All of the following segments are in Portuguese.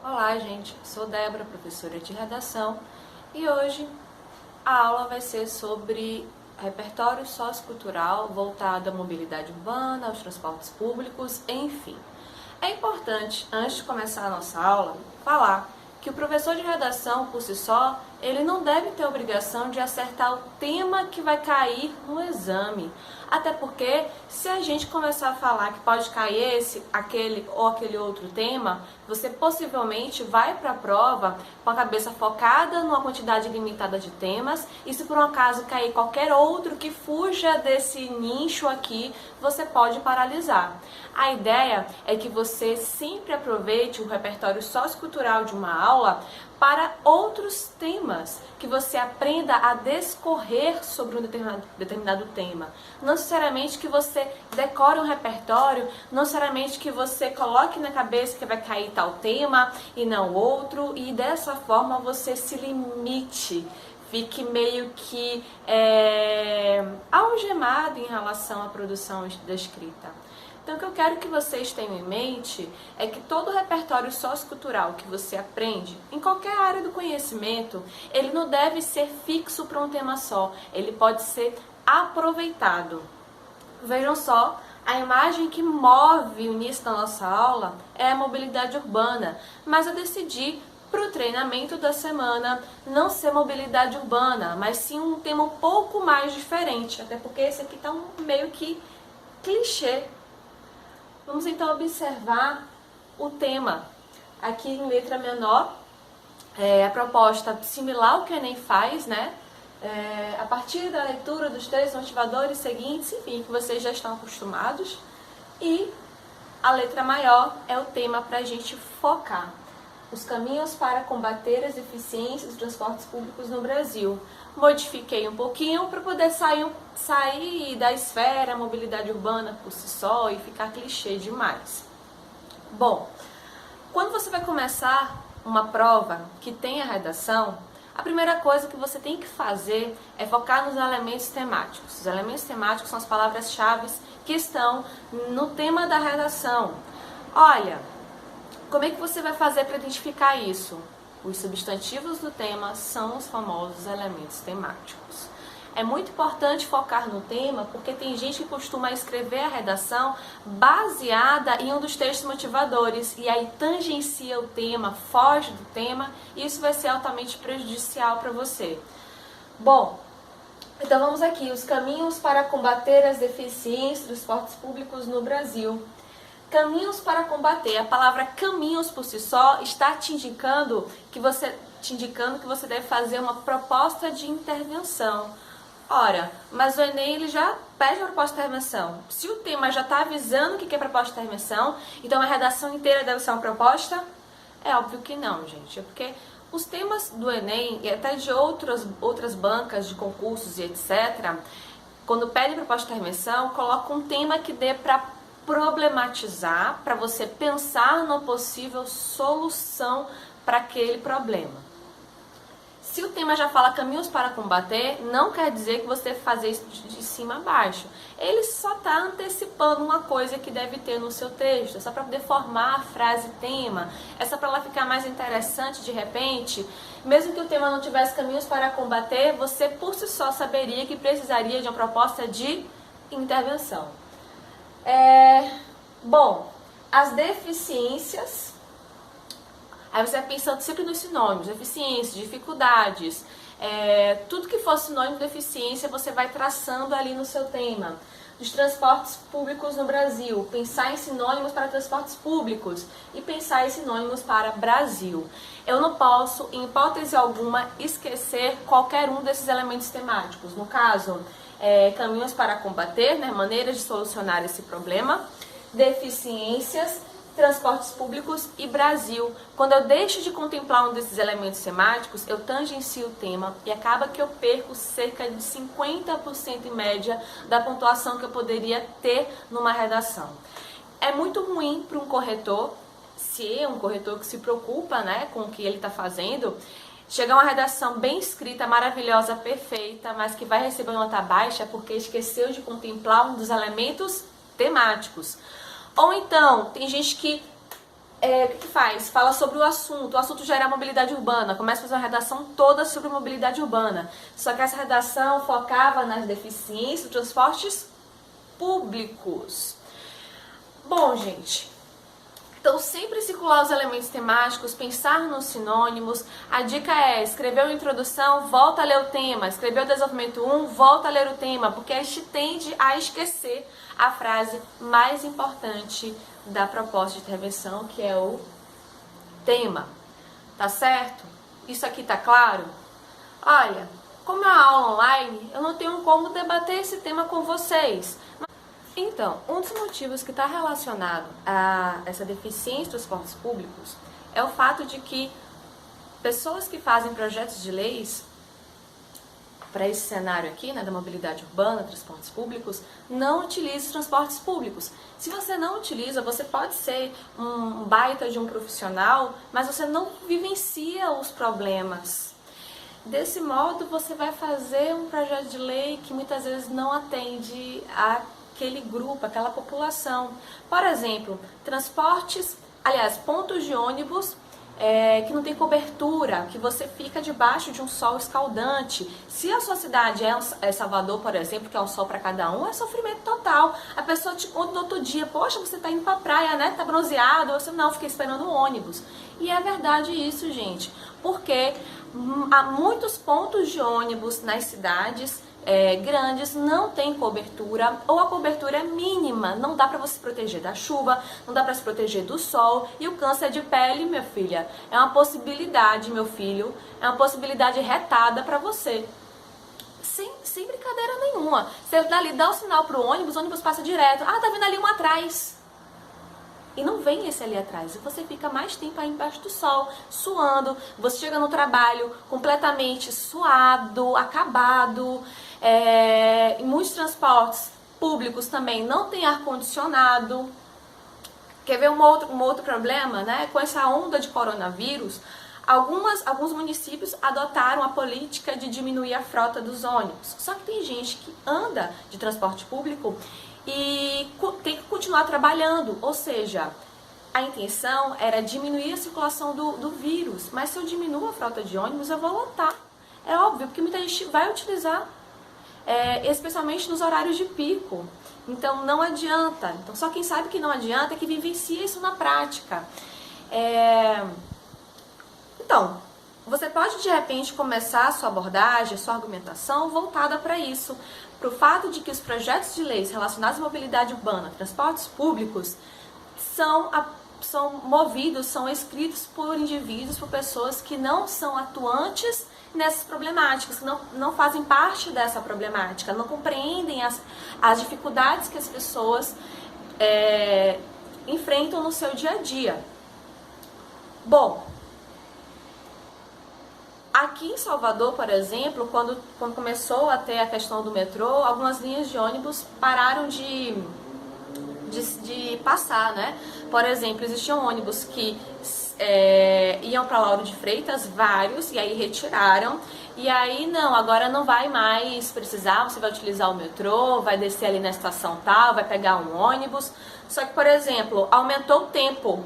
Olá, gente. Sou Débora, professora de redação, e hoje a aula vai ser sobre repertório sociocultural voltado à mobilidade urbana, aos transportes públicos, enfim. É importante, antes de começar a nossa aula, falar que o professor de redação, por si só, ele não deve ter a obrigação de acertar o tema que vai cair no exame. Até porque, se a gente começar a falar que pode cair esse, aquele ou aquele outro tema, você possivelmente vai para a prova com a cabeça focada numa quantidade limitada de temas, e se por um acaso cair qualquer outro que fuja desse nicho aqui, você pode paralisar. A ideia é que você sempre aproveite o repertório sociocultural de uma aula para outros temas, que você aprenda a discorrer sobre um determinado tema. Não necessariamente que você decore um repertório, não necessariamente que você coloque na cabeça que vai cair tal tema e não outro, e dessa forma você se limite, fique meio que algemado em relação à produção da escrita. Então, o que eu quero que vocês tenham em mente é que todo o repertório sociocultural que você aprende, em qualquer área do conhecimento, ele não deve ser fixo para um tema só, ele pode ser aproveitado. Vejam só, a imagem que move o início da nossa aula é a mobilidade urbana, mas eu decidi para o treinamento da semana não ser mobilidade urbana, mas sim um tema um pouco mais diferente, até porque esse aqui está meio que clichê. Vamos então observar o tema. Aqui em letra menor, a proposta similar ao que o Enem faz, né? A partir da leitura dos três motivadores seguintes, enfim, que vocês já estão acostumados. E a letra maior é o tema para a gente focar. Os caminhos para combater as deficiências dos transportes públicos no Brasil. Modifiquei um pouquinho para poder sair da esfera mobilidade urbana por si só e ficar clichê demais. Bom, quando você vai começar uma prova que tem a redação, a primeira coisa que você tem que fazer é focar nos elementos temáticos. Os elementos temáticos são as palavras-chave que estão no tema da redação. Olha, como é que você vai fazer para identificar isso? Os substantivos do tema são os famosos elementos temáticos. É muito importante focar no tema, porque tem gente que costuma escrever a redação baseada em um dos textos motivadores, e aí tangencia o tema, foge do tema, e isso vai ser altamente prejudicial para você. Bom, então vamos aqui, os caminhos para combater as deficiências dos transportes públicos no Brasil. Caminhos para combater. A palavra caminhos por si só está te indicando que você deve fazer uma proposta de intervenção. Ora, mas o Enem ele já pede uma proposta de intervenção. Se o tema já está avisando o que é proposta de intervenção, então a redação inteira deve ser uma proposta? É óbvio que não, gente. É porque os temas do Enem e até de outras bancas de concursos e etc., quando pedem proposta de intervenção, colocam um tema que dê para problematizar, para você pensar numa possível solução para aquele problema. Se o tema já fala caminhos para combater, não quer dizer que você deve fazer isso de cima a baixo. Ele só está antecipando uma coisa que deve ter no seu texto, é só para poder formar a frase tema, é só para ela ficar mais interessante de repente. Mesmo que o tema não tivesse caminhos para combater, você por si só saberia que precisaria de uma proposta de intervenção. Bom, as deficiências, aí você vai pensando sempre nos sinônimos, deficiências, dificuldades, tudo que for sinônimo de deficiência você vai traçando ali no seu tema. Dos transportes públicos no Brasil, pensar em sinônimos para transportes públicos e pensar em sinônimos para Brasil. Eu não posso, em hipótese alguma, esquecer qualquer um desses elementos temáticos. No caso, caminhos para combater, né, maneiras de solucionar esse problema, deficiências, transportes públicos e Brasil. Quando eu deixo de contemplar um desses elementos temáticos, eu tangencio o tema e acaba que eu perco cerca de 50% em média da pontuação que eu poderia ter numa redação. É muito ruim para um corretor, se é um corretor que se preocupa, né, com o que ele está fazendo, chegar uma redação bem escrita, maravilhosa, perfeita, mas que vai receber uma nota baixa porque esqueceu de contemplar um dos elementos temáticos. Ou então, tem gente que o que faz? Fala sobre o assunto já era mobilidade urbana, começa a fazer uma redação toda sobre mobilidade urbana. Só que essa redação focava nas deficiências dos transportes públicos. Bom, gente, então sempre circular os elementos temáticos, pensar nos sinônimos. A dica é, escreveu a introdução, volta a ler o tema. Escreveu o desenvolvimento 1, volta a ler o tema, porque a gente tende a esquecer a frase mais importante da proposta de intervenção, que é o tema. Tá certo? Isso aqui tá claro? Olha, como é uma aula online, eu não tenho como debater esse tema com vocês. Então, um dos motivos que está relacionado a essa deficiência dos transportes públicos é o fato de que pessoas que fazem projetos de leis para esse cenário aqui, né, da mobilidade urbana, transportes públicos, não utilizam os transportes públicos. Se você não utiliza, você pode ser um baita de um profissional, mas você não vivencia os problemas. Desse modo, você vai fazer um projeto de lei que muitas vezes não atende aquele grupo, aquela população. Por exemplo, pontos de ônibus que não tem cobertura, que você fica debaixo de um sol escaldante. Se a sua cidade é Salvador, por exemplo, que é um sol para cada um, é sofrimento total. A pessoa te conta no outro dia, poxa, você tá indo pra praia, né? Tá bronzeado. Você não, fiquei esperando o ônibus. E é verdade isso, gente, porque há muitos pontos de ônibus nas cidades grandes não tem cobertura, ou a cobertura é mínima, não dá para você se proteger da chuva, não dá para se proteger do sol, e o câncer de pele, minha filha, é uma possibilidade, meu filho, é uma possibilidade retada para você. Sem brincadeira nenhuma. Você dali dá o sinal pro ônibus, o ônibus passa direto. Ah, tá vindo ali um atrás. E não vem esse ali atrás. E você fica mais tempo aí embaixo do sol, suando. Você chega no trabalho completamente suado, acabado. Em muitos transportes públicos também não tem ar-condicionado. Quer ver um outro problema, né? Com essa onda de coronavírus, alguns municípios adotaram a política de diminuir a frota dos ônibus. Só que tem gente que anda de transporte público e tem que continuar trabalhando, ou seja, a intenção era diminuir a circulação do vírus, mas se eu diminuo a frota de ônibus, eu vou lotar. É óbvio, porque muita gente vai utilizar, especialmente nos horários de pico. Então não adianta. Então, só quem sabe que não adianta é que vivencia isso na prática. Então, você pode de repente começar a sua abordagem, a sua argumentação voltada para isso, para o fato de que os projetos de leis relacionados à mobilidade urbana, transportes públicos, são movidos, são escritos por indivíduos, por pessoas que não são atuantes nessas problemáticas, que não fazem parte dessa problemática, não compreendem as dificuldades que as pessoas enfrentam no seu dia a dia. Bom, aqui em Salvador, por exemplo, quando começou a ter a questão do metrô, algumas linhas de ônibus pararam de passar, né? Por exemplo, existiam ônibus que iam para Lauro de Freitas, vários, e aí retiraram. E aí, não, agora não vai mais precisar, você vai utilizar o metrô, vai descer ali na estação tal, vai pegar um ônibus. Só que, por exemplo, aumentou o tempo.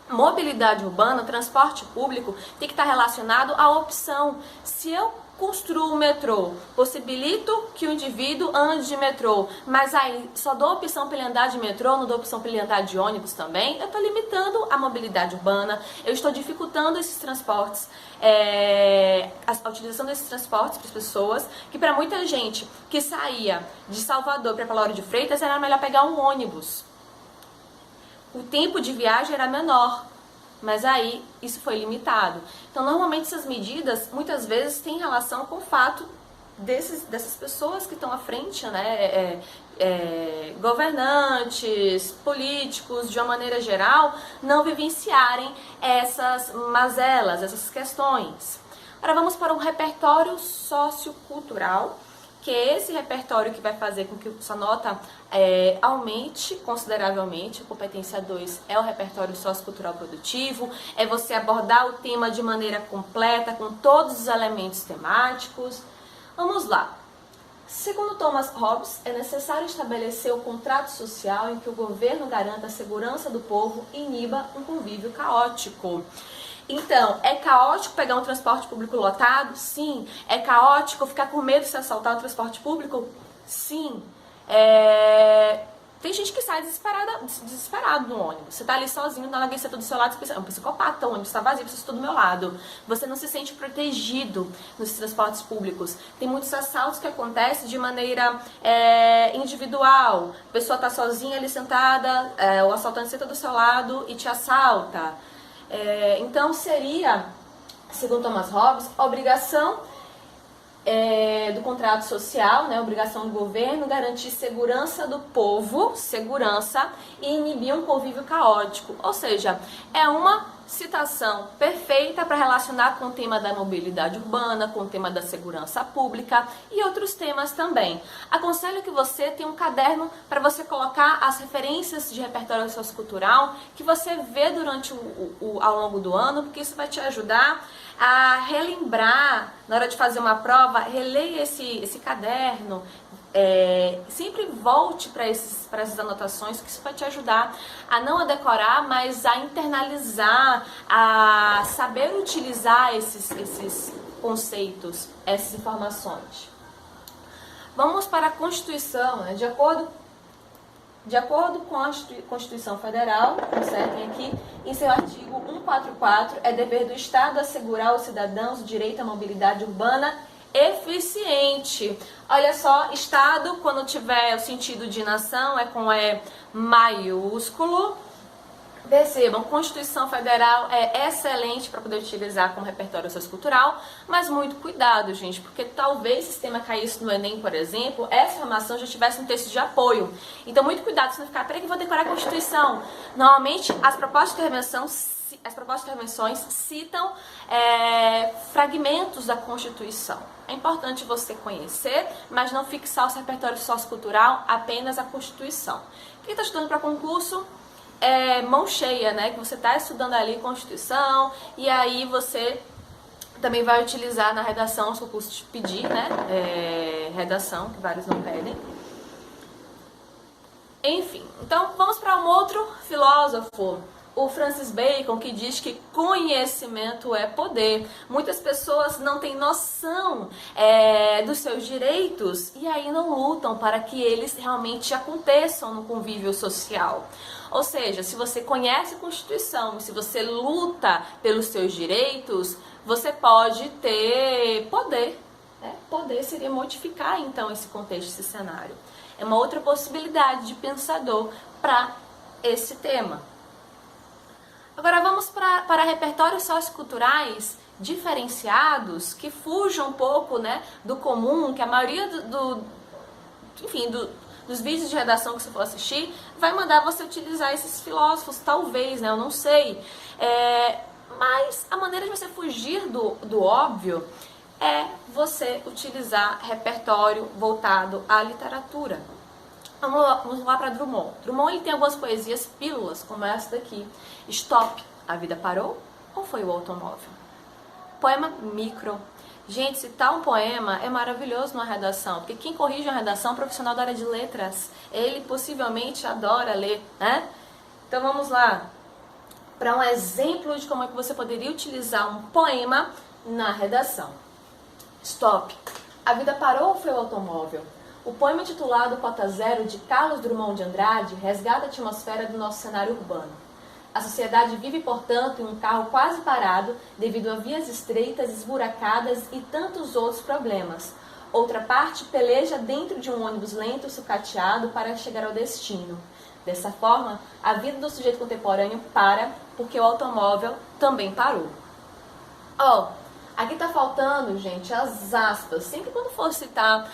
Mobilidade urbana, transporte público, tem que estar relacionado à opção. Se eu construo o metrô, possibilito que o indivíduo ande de metrô, mas aí só dou opção para ele andar de metrô, não dou opção para ele andar de ônibus também, eu estou limitando a mobilidade urbana, eu estou dificultando esses transportes, a utilização desses transportes para as pessoas, que para muita gente que saía de Salvador para Lauro de Freitas era melhor pegar um ônibus. O tempo de viagem era menor, mas aí isso foi limitado. Então, normalmente essas medidas, muitas vezes, têm relação com o fato dessas pessoas que estão à frente, né, governantes, políticos, de uma maneira geral, não vivenciarem essas mazelas, essas questões. Agora vamos para um repertório sociocultural, que é esse repertório que vai fazer com que sua nota aumente consideravelmente. A competência 2 é o repertório sociocultural produtivo, é você abordar o tema de maneira completa, com todos os elementos temáticos. Vamos lá. Segundo Thomas Hobbes, é necessário estabelecer o contrato social em que o governo garanta a segurança do povo e iniba um convívio caótico. Então, é caótico pegar um transporte público lotado? Sim. É caótico ficar com medo de se assaltar o transporte público? Sim. Tem gente que sai desesperado no ônibus. Você tá ali sozinho, na lagueta do seu lado, você pensa, é um psicopata, o ônibus tá vazio, você está do meu lado. Você não se sente protegido nos transportes públicos. Tem muitos assaltos que acontecem de maneira individual. A pessoa tá sozinha ali sentada, o assaltante senta do seu lado e te assalta. Então seria, segundo Thomas Hobbes, a obrigação do contrato social, né, obrigação do governo, garantir segurança do povo, segurança, e inibir um convívio caótico. Ou seja, é uma citação perfeita para relacionar com o tema da mobilidade urbana, com o tema da segurança pública e outros temas também. Aconselho que você tenha um caderno para você colocar as referências de repertório sociocultural que você vê durante ao longo do ano, porque isso vai te ajudar a relembrar, na hora de fazer uma prova, releia esse caderno, sempre volte para essas anotações, que isso vai te ajudar a não a decorar, mas a internalizar, a saber utilizar esses conceitos, essas informações. Vamos para a Constituição, né? De acordo com a Constituição Federal, observem aqui, em seu artigo 144, é dever do Estado assegurar aos cidadãos o direito à mobilidade urbana eficiente. Olha só, Estado, quando tiver o sentido de nação, é com E maiúsculo. Percebam, Constituição Federal é excelente para poder utilizar como repertório sociocultural, mas muito cuidado, gente, porque talvez se o sistema caísse no Enem, por exemplo, essa informação já tivesse um texto de apoio. Então, muito cuidado, se não ficar, peraí que eu vou decorar a Constituição. Normalmente, as propostas de intervenções citam fragmentos da Constituição. É importante você conhecer, mas não fixar o repertório sociocultural apenas a Constituição. Quem está estudando para concurso, mão cheia, né? Que você está estudando ali Constituição e aí você também vai utilizar na redação, se o curso te pedir, né? Redação, que vários não pedem. Enfim, então vamos para um outro filósofo, o Francis Bacon, que diz que conhecimento é poder. Muitas pessoas não têm noção dos seus direitos e aí não lutam para que eles realmente aconteçam no convívio social. Ou seja, se você conhece a Constituição, se você luta pelos seus direitos, você pode ter poder. Poder seria modificar então esse contexto, esse cenário. É uma outra possibilidade de pensador para esse tema. Agora vamos para repertórios socioculturais diferenciados, que fujam um pouco, né, do comum, que a maioria dos vídeos de redação que você for assistir vai mandar você utilizar esses filósofos, talvez, né, eu não sei. Mas a maneira de você fugir do óbvio é você utilizar repertório voltado à literatura. Vamos lá para Drummond. Drummond ele tem algumas poesias pílulas, como essa daqui. Stop, a vida parou ou foi o automóvel? Poema micro. Gente, citar um poema é maravilhoso numa redação, porque quem corrige uma redação é um profissional da área de letras. Ele possivelmente adora ler, né? Então vamos lá para um exemplo de como é que você poderia utilizar um poema na redação. Stop, a vida parou ou foi o automóvel? O poema intitulado Cota Zero, de Carlos Drummond de Andrade, resgata a atmosfera do nosso cenário urbano. A sociedade vive, portanto, em um carro quase parado devido a vias estreitas, esburacadas e tantos outros problemas. Outra parte peleja dentro de um ônibus lento e sucateado para chegar ao destino. Dessa forma, a vida do sujeito contemporâneo para porque o automóvel também parou. Aqui tá faltando, gente, as aspas. Sempre quando for citar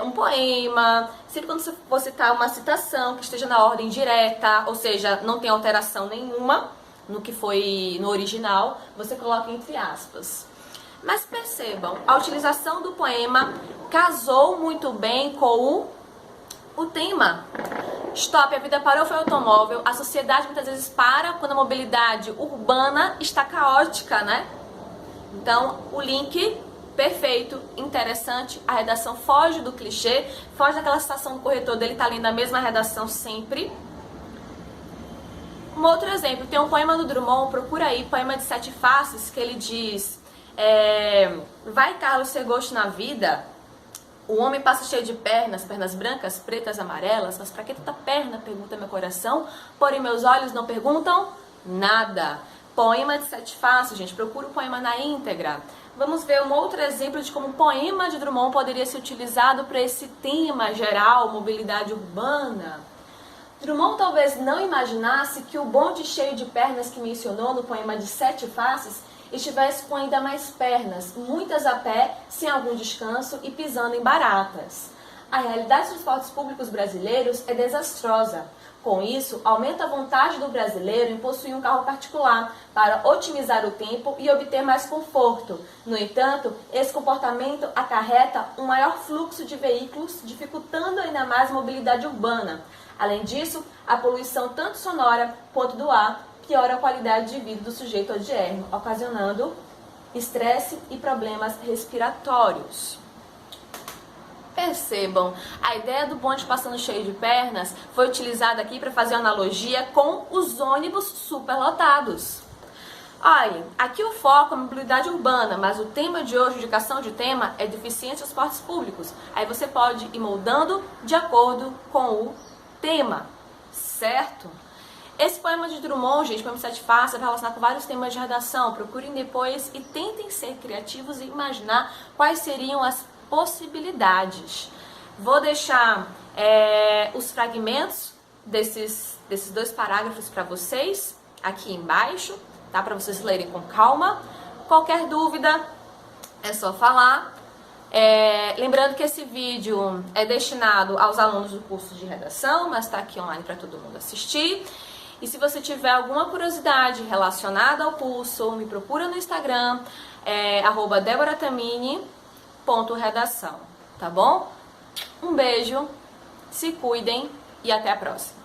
um poema, sempre quando for citar uma citação que esteja na ordem direta, ou seja, não tem alteração nenhuma no que foi no original, você coloca entre aspas. Mas percebam, a utilização do poema casou muito bem com o tema. Stop, a vida parou, foi o automóvel. A sociedade muitas vezes para quando a mobilidade urbana está caótica, né? Então, o link perfeito, interessante, a redação foge do clichê, foge daquela situação do corretor dele estar lendo a mesma redação sempre. Um outro exemplo, tem um poema do Drummond, procura aí, poema de 7 faces, que ele diz: vai, Carlos, ser gosto na vida, o homem passa cheio de pernas, pernas brancas, pretas, amarelas, mas pra que tanta perna, pergunta meu coração, porém meus olhos não perguntam nada. Poema de 7 faces, gente, procura o poema na íntegra. Vamos ver um outro exemplo de como o poema de Drummond poderia ser utilizado para esse tema geral, mobilidade urbana. Drummond talvez não imaginasse que o bonde cheio de pernas que mencionou no poema de 7 faces estivesse com ainda mais pernas, muitas a pé, sem algum descanso e pisando em baratas. A realidade dos transportes públicos brasileiros é desastrosa. Com isso, aumenta a vontade do brasileiro em possuir um carro particular para otimizar o tempo e obter mais conforto. No entanto, esse comportamento acarreta um maior fluxo de veículos, dificultando ainda mais a mobilidade urbana. Além disso, a poluição tanto sonora quanto do ar piora a qualidade de vida do sujeito odierno, ocasionando estresse e problemas respiratórios. Percebam, a ideia do bonde passando cheio de pernas foi utilizada aqui para fazer uma analogia com os ônibus superlotados. Olhem, aqui o foco é a mobilidade urbana, mas o tema de hoje, indicação de tema, é deficiência dos transportes públicos. Aí você pode ir moldando de acordo com o tema, certo? Esse poema de Drummond, gente, poema de 7 faces, vai relacionar com vários temas de redação. Procurem depois e tentem ser criativos e imaginar quais seriam as possibilidades. Vou deixar os fragmentos desses 2 parágrafos para vocês aqui embaixo, tá? Para vocês lerem com calma. Qualquer dúvida é só falar. Lembrando que esse vídeo é destinado aos alunos do curso de redação, mas está aqui online para todo mundo assistir. E se você tiver alguma curiosidade relacionada ao curso, me procura no Instagram, @deboratamini.redação, tá bom? Um beijo, se cuidem e até a próxima.